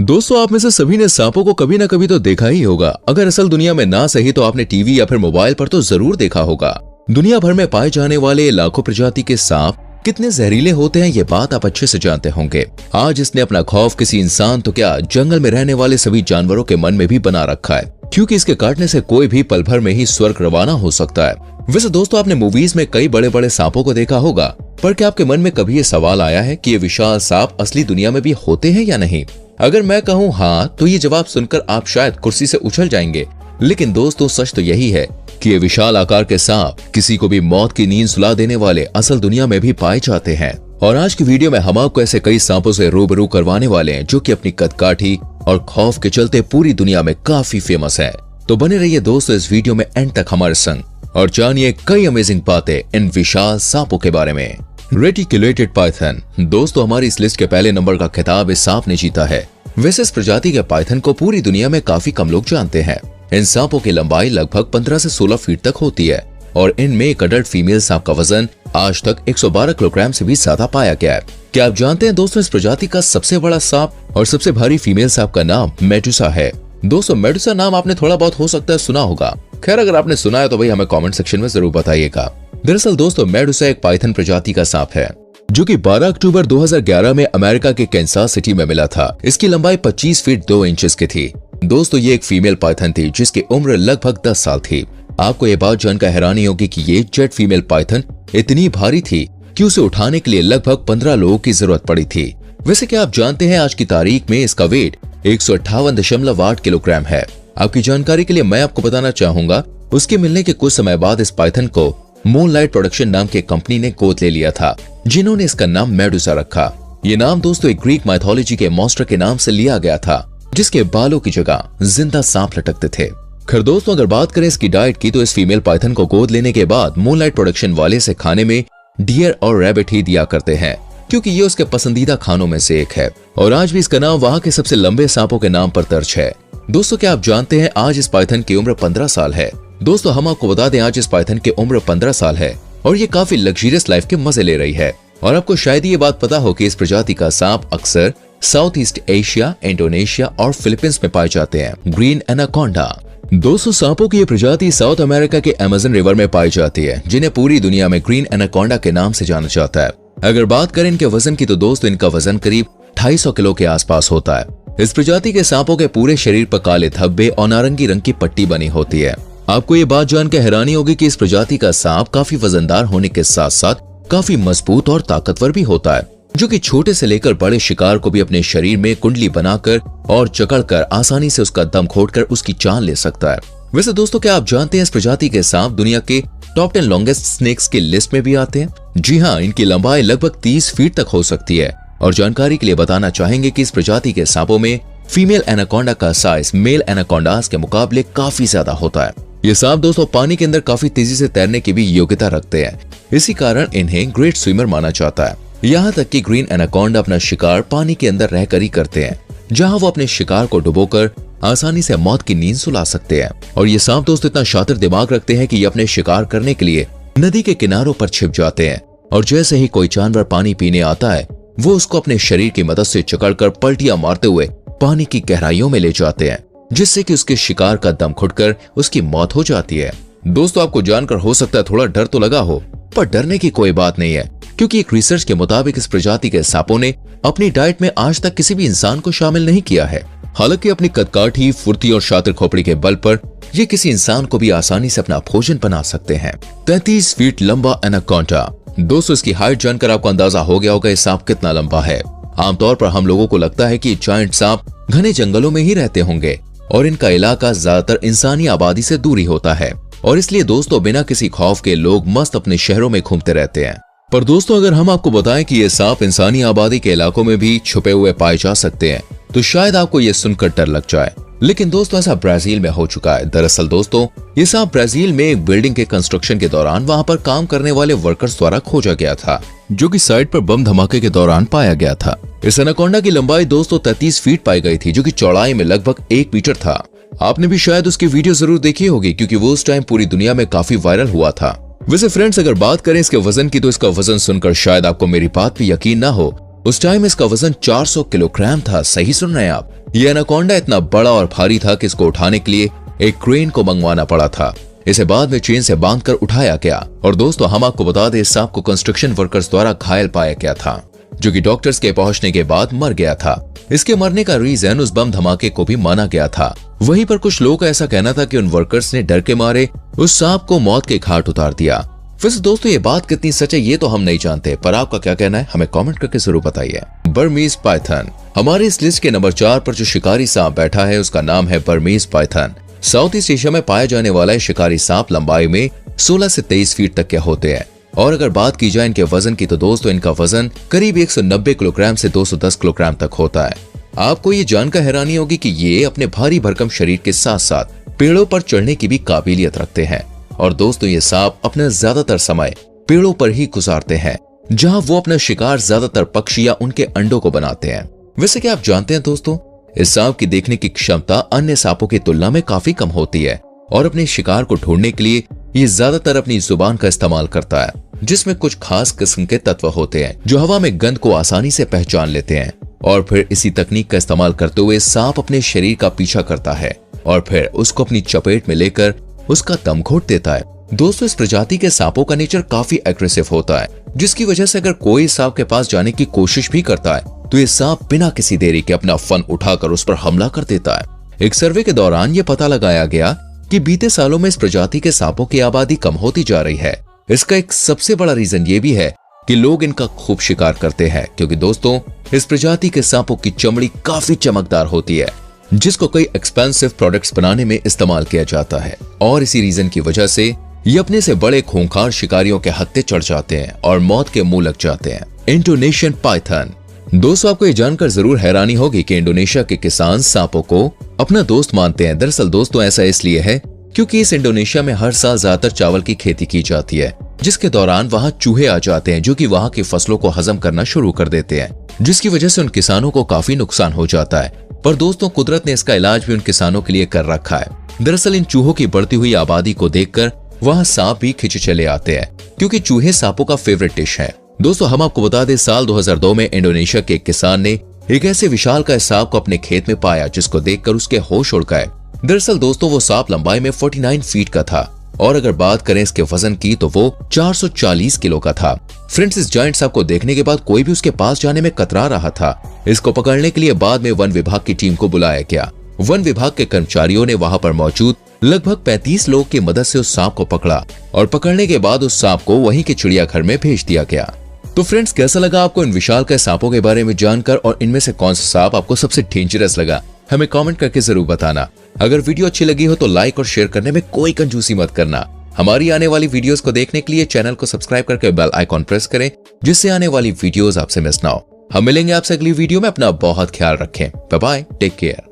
दोस्तों, आप में से सभी ने सांपों को कभी ना कभी तो देखा ही होगा। अगर असल दुनिया में ना सही तो आपने टीवी या फिर मोबाइल पर तो जरूर देखा होगा। दुनिया भर में पाए जाने वाले लाखों प्रजाति के सांप कितने जहरीले होते हैं, ये बात आप अच्छे से जानते होंगे। आज इसने अपना खौफ किसी इंसान तो क्या जंगल में रहने वाले सभी जानवरों के मन में भी बना रखा है, क्योंकि इसके काटने से कोई भी पल भर में ही स्वर्ग रवाना हो सकता है। वैसे दोस्तों, आपने मूवीज में कई बड़े बड़े सांपों को देखा होगा, पर क्या आपके मन में कभी ये सवाल आया है कि ये विशाल सांप असली दुनिया में भी होते हैं या नहीं? अगर मैं कहूँ हाँ, तो ये जवाब सुनकर आप शायद कुर्सी से उछल जाएंगे। लेकिन दोस्तों, सच तो यही है कि ये विशाल आकार के सांप किसी को भी मौत की नींद सुला देने वाले असल दुनिया में भी पाए जाते हैं। और आज की वीडियो में हम आपको ऐसे कई सांपों से रूबरू करवाने वाले हैं जो कि अपनी कदकाठी और खौफ के चलते पूरी दुनिया में काफी फेमस है। तो बने रहिए दोस्तों इस वीडियो में एंड तक हमारे संग और जानिए कई अमेजिंग बातें इन विशाल सांपों के बारे में। Reticulated Python. दोस्तों, हमारी इस लिस्ट के पहले नंबर का खिताब इस सांप ने जीता है। वैसे इस प्रजाति के पाइथन को पूरी दुनिया में काफी कम लोग जानते हैं। इन सांपों की लंबाई लगभग 15 से 16 फीट तक होती है और इनमें एक अडल्ट फीमेल सांप का वजन आज तक 112 किलोग्राम से भी ज्यादा पाया गया है। क्या आप जानते हैं दोस्तों, इस प्रजाति का सबसे बड़ा सांप और सबसे भारी फीमेल सांप का नाम मेडुसा है। दोस्तों, मेडुसा नाम आपने थोड़ा बहुत हो सकता है सुना होगा। खैर, अगर आपने सुना है तो भाई हमें कमेंट सेक्शन में जरूर बताइएगा। दरअसल दोस्तों, मेडुसा एक पाइथन प्रजाति का सांप है जो कि 12 अक्टूबर 2011 में अमेरिका के कैंसास सिटी में मिला था। इसकी लंबाई 25 फीट 2 इंचेस की थी। दोस्तों, ये एक फीमेल पाइथन थी जिसकी उम्र लगभग 10 साल थी। आपको ये बात जानकर हैरानी होगी कि ये जेट फीमेल पाइथन इतनी भारी थी कि उसे उठाने के लिए लगभग 15 लोगों की जरूरत पड़ी थी। वैसे क्या आप जानते हैं, आज की तारीख में इसका वेट 158.8 किलोग्राम है। आपकी जानकारी के लिए मैं आपको बताना चाहूंगा, उसके मिलने के कुछ समय बाद इस पाइथन को मूनलाइट प्रोडक्शन नाम की कंपनी ने गोद ले लिया था, जिन्होंने इसका नाम मेडुसा रखा। ये नाम दोस्तों एक ग्रीक माइथोलॉजी के मॉन्स्टर के नाम से लिया गया था, जिसके बालों की जगह जिंदा सांप लटकते थे। खैर दोस्तों, अगर बात करें इसकी डाइट की, तो इस फीमेल पाइथन को गोद लेने के बाद मूनलाइट प्रोडक्शन वाले से खाने में डियर और रैबिट ही दिया करते हैं, क्योंकि ये उसके पसंदीदा खानों में से एक है। और आज भी इसका नाम वहाँ के सबसे लंबे सांपों के नाम पर दर्ज है। दोस्तों, क्या आप जानते हैं आज इस पाइथन की उम्र 15 साल है। दोस्तों, हम आपको बता दें आज इस पाइथन की उम्र 15 साल है और ये काफी लग्जरियस लाइफ के मजे ले रही है। और आपको शायद ये बात पता हो कि इस प्रजाति का सांप अक्सर साउथ ईस्ट एशिया, इंडोनेशिया और फिलीपींस में पाए जाते हैं। Green anaconda. दोस्तों, सांपों की ये प्रजाति साउथ अमेरिका के अमेज़न रिवर में पाई जाती है, जिन्हें पूरी दुनिया में ग्रीन एनाकोंडा के नाम से जाना जाता है। अगर बात करें इनके वजन की, तो दोस्तों इनका वजन करीब 250 किलो के आसपास होता है। इस प्रजाति के सांपों के पूरे शरीर पर काले धब्बे और नारंगी रंग की पट्टी बनी होती है। आपको ये बात जानकर हैरानी होगी कि इस प्रजाति का सांप काफी वजनदार होने के साथ साथ काफी मजबूत और ताकतवर भी होता है, जो कि छोटे से लेकर बड़े शिकार को भी अपने शरीर में कुंडली बनाकर और जकड़कर आसानी से उसका दम घोटकर उसकी जान ले सकता है। वैसे दोस्तों, क्या आप जानते हैं इस प्रजाति के सांप दुनिया के टॉप 10 लॉन्गेस्ट स्नेक्स की लिस्ट में भी आते हैं? जी हाँ, इनकी लंबाई लगभग 30 फीट तक हो सकती है। और जानकारी के लिए बताना चाहेंगे कि इस प्रजाति के सांपों में फीमेल एनाकोंडा का साइज मेल एनाकोंडास के मुकाबले काफी ज्यादा होता है। ये सांप दोस्तों पानी के अंदर काफी तेजी से तैरने की भी योग्यता रखते हैं, इसी कारण इन्हें ग्रेट स्विमर माना जाता है। यहाँ तक कि ग्रीन एनाकोंडा अपना शिकार पानी के अंदर रहकर ही करते हैं, जहाँ वो अपने शिकार को डुबोकर आसानी से मौत की नींद सुला सकते हैं। और ये सांप दोस्तों इतना शातिर दिमाग रखते हैं कि ये अपने शिकार करने के लिए नदी के किनारों पर छिप जाते हैं और जैसे ही कोई जानवर पानी पीने आता है, वो उसको अपने शरीर की मदद से जकड़कर पलटियां मारते हुए पानी की गहराइयों में ले जाते हैं, जिससे कि उसके शिकार का दम घुटकर उसकी मौत हो जाती है। दोस्तों, आपको जानकर हो सकता है थोड़ा डर तो लगा हो, पर डरने की कोई बात नहीं है, क्योंकि एक रिसर्च के मुताबिक इस प्रजाति के सांपों ने अपनी डाइट में आज तक किसी भी इंसान को शामिल नहीं किया है। हालांकि अपनी कदकाठी, फुर्ती और शातिर खोपड़ी के बल पर ये किसी इंसान को भी आसानी से अपना भोजन बना सकते हैं। 33 फीट लंबा एनाकोंडा। दोस्तों, इसकी हाइट जानकर आपको अंदाजा हो गया होगा ये सांप कितना लंबा है। आमतौर पर हम लोगों को लगता है कि जायंट सांप घने जंगलों में ही रहते होंगे और इनका इलाका ज्यादातर इंसानी आबादी से दूरी होता है, और इसलिए दोस्तों बिना किसी खौफ के लोग मस्त अपने शहरों में घूमते रहते हैं। पर दोस्तों, अगर हम आपको बताएं कि ये सांप इंसानी आबादी के इलाकों में भी छुपे हुए पाए जा सकते हैं, तो शायद आपको ये सुनकर डर लग जाए। लेकिन दोस्तों, ऐसा ब्राजील में हो चुका है। दरअसल दोस्तों, ये सांप ब्राजील में एक बिल्डिंग के कंस्ट्रक्शन के दौरान वहां पर काम करने वाले वर्कर्स द्वारा खोजा गया था, जो कि साइट पर बम धमाके के दौरान पाया गया था। इस एनाकोंडा की लंबाई दोस्तों 33 फीट पाई गई थी, जो कि चौड़ाई में लगभग 1 मीटर था। आपने भी शायद उसकी वीडियो जरूर देखी होगी, क्योंकि वो उस टाइम पूरी दुनिया में काफी वायरल हुआ था। वैसे फ्रेंड्स, अगर बात करें इसके वजन की, तो इसका वजन सुनकर शायद आपको मेरी बात पे यकीन ना हो, उस टाइम इसका वजन 400 किलोग्राम था। सही सुन रहे हैं आप। ये एनाकोंडा इतना बड़ा और भारी था कि इसको उठाने के लिए एक क्रेन को मंगवाना पड़ा था। इसे बाद में चेन से बांधकर उठाया गया। और दोस्तों हम आपको बता दें, इस सांप को कंस्ट्रक्शन वर्कर्स द्वारा घायल पाया गया था, जो कि डॉक्टर्स के पहुंचने के बाद मर गया था। इसके मरने का रीजन उस बम धमाके को भी माना गया था। वहीं पर कुछ लोगों का ऐसा कहना था कि उन वर्कर्स ने डर के मारे उस सांप को मौत के घाट उतार दिया। वैसे दोस्तों ये बात कितनी सच है ये तो हम नहीं जानते, पर आपका क्या कहना है हमें कमेंट करके जरूर बताइए। Burmese Python. हमारी इस लिस्ट के नंबर 4 पर जो शिकारी सांप बैठा है उसका नाम है Burmese Python. South east Asia में पाया जाने वाला शिकारी सांप लंबाई में 16 से 23 फीट तक के होते हैं। और अगर बात की जाए इनके वजन की तो दोस्तों इनका वजन करीब 190 किलोग्राम से 210 किलोग्राम तक होता है। आपको ये जानकर हैरानी होगी कि ये अपने भारी भरकम शरीर के साथ साथ पेड़ों पर चढ़ने की भी काबिलियत रखते हैं। और दोस्तों ये सांप अपना ज्यादातर समय पेड़ों पर ही गुजारते हैं, जहां वो अपना शिकार ज्यादातर पक्षी या उनके अंडों को बनाते हैं। वैसे क्या आप जानते हैं दोस्तों, इस सांप की देखने की क्षमता अन्य सांपों की तुलना में काफी कम होती है और अपने शिकार को ढूंढने के लिए ये ज्यादातर अपनी जुबान का इस्तेमाल करता है, जिसमें कुछ खास किस्म के तत्व होते हैं जो हवा में गंध को आसानी से पहचान लेते हैं। और फिर इसी तकनीक का इस्तेमाल करते हुए सांप अपने शरीर का पीछा करता है और फिर उसको अपनी चपेट में लेकर उसका दम घोट देता है। दोस्तों इस प्रजाति के सांपों का नेचर काफी एग्रेसिव होता है, जिसकी वजह से अगर कोई सांप के पास जाने की कोशिश भी करता है तो ये सांप बिना किसी देरी के अपना फन उठाकर उस पर हमला कर देता है। एक सर्वे के दौरान ये पता लगाया गया कि बीते सालों में इस प्रजाति के सांपों की आबादी कम होती जा रही है। इसका एक सबसे बड़ा रीजन ये भी है कि लोग इनका खूब शिकार करते हैं, क्योंकि दोस्तों इस प्रजाति के सांपों की चमड़ी काफी चमकदार होती है, जिसको कई एक्सपेंसिव प्रोडक्ट्स बनाने में इस्तेमाल किया जाता है। और इसी रीजन की वजह से ये अपने से बड़े खूंखार शिकारियों के हत्थे चढ़ जाते हैं और मौत के मुंह लग जाते हैं। Indonesian Python. दोस्तों आपको ये जानकर जरूर हैरानी होगी कि इंडोनेशिया के किसान सांपों को अपना दोस्त मानते हैं। दरअसल दोस्तों ऐसा इसलिए है क्योंकि इस इंडोनेशिया में हर साल ज्यादातर चावल की खेती की जाती है, जिसके दौरान वहां चूहे आ जाते हैं जो कि वहां की फसलों को हजम करना शुरू कर देते हैं, जिसकी वजह से उन किसानों को काफी नुकसान हो जाता है। पर दोस्तों कुदरत ने इसका इलाज भी उन किसानों के लिए कर रखा है। दरअसल इन चूहों की बढ़ती हुई आबादी को देखकर वहां सांप भी खिंचे चले आते हैं, क्योंकि चूहे सांपों का फेवरेट डिश है। दोस्तों हम आपको बता दें, साल 2002 में इंडोनेशिया के एक किसान ने एक ऐसे विशालकाय सांप को अपने खेत में पाया, जिसको देखकर उसके होश उड़ गए। दरअसल दोस्तों वो सांप लंबाई में 49 फीट का था और अगर बात करें इसके वजन की तो वो 440 किलो का था। फ्रेंड्स इस जायंट सांप को देखने के बाद कोई भी उसके पास जाने में कतरा रहा था। इसको पकड़ने के लिए बाद में वन विभाग की टीम को बुलाया गया। वन विभाग के कर्मचारियों ने वहां पर मौजूद लगभग 35 लोग की मदद से उस सांप को पकड़ा और पकड़ने के बाद उस सांप को वहीं के चिड़ियाघर में भेज दिया गया। तो फ्रेंड्स कैसा लगा आपको इन विशालकाय सांपों के बारे में जानकर, और इनमें से कौन सा सांप आपको सबसे डेंजरस लगा हमें कमेंट करके जरूर बताना। अगर वीडियो अच्छी लगी हो तो लाइक और शेयर करने में कोई कंजूसी मत करना। हमारी आने वाली वीडियोस को देखने के लिए चैनल को सब्सक्राइब करके बेल आइकॉन प्रेस करें, जिससे आने वाली वीडियोस आपसे मिस ना हो। हम मिलेंगे आपसे अगली वीडियो में। अपना बहुत ख्याल रखें। Bye bye, take care.